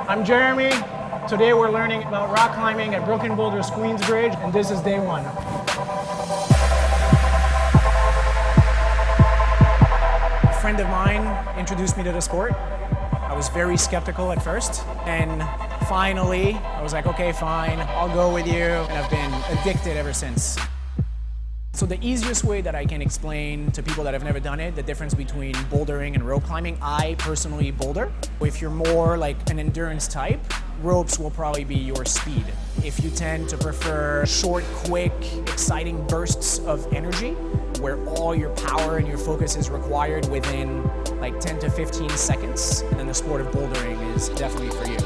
I'm Jeremy. Today we're learning about rock climbing at Brooklyn Boulders Queensbridge, and this is day one. A friend of mine introduced me to the sport. I was very skeptical at first, and finally I was like, okay, fine, I'll go with you, and I've been addicted ever since. So the easiest way that I can explain to people that have never done it, the difference between bouldering and rope climbing, I personally boulder. If you're more like an endurance type, ropes will probably be your speed. If you tend to prefer short, quick, exciting bursts of energy, where all your power and your focus is required within like 10 to 15 seconds, then the sport of bouldering is definitely for you.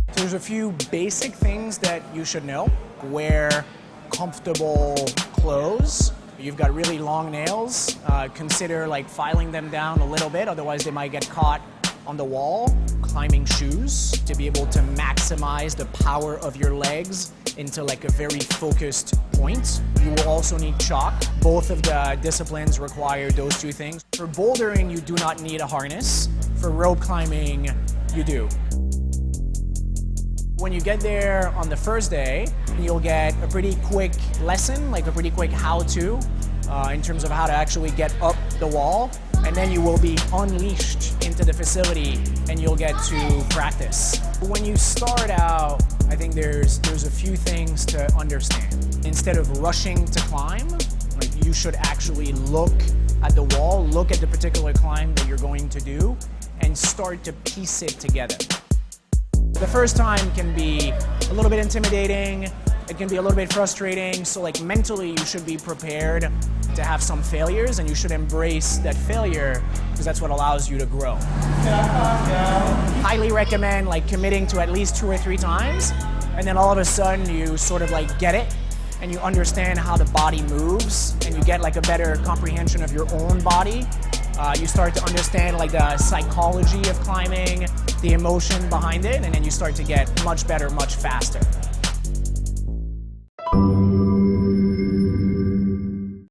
So there's a few basic things that you should know. Wear comfortable clothes. You've got really long nails. Consider like filing them down a little bit, otherwise they might get caught on the wall. Climbing shoes to be able to maximize the power of your legs into like a very focused point. You will also need chalk. Both of the disciplines require those two things. For bouldering, you do not need a harness. For rope climbing, you do. When you get there on the first day, you'll get a pretty quick lesson, like a pretty quick how-to in terms of how to actually get up the wall. And then you will be unleashed into the facility and you'll get to practice. When you start out, I think there's a few things to understand. Instead of rushing to climb, like you should actually look at the wall, look at the particular climb that you're going to do, and start to piece it together. The first time can be a little bit intimidating, it can be a little bit frustrating, so like mentally you should be prepared to have some failures and you should embrace that failure because that's what allows you to grow. Highly recommend like committing to at least 2 or 3 times, and then all of a sudden you sort of like get it and you understand how the body moves and you get like a better comprehension of your own body. You start to understand like the psychology of climbing, the emotion behind it, and then you start to get much better, much faster.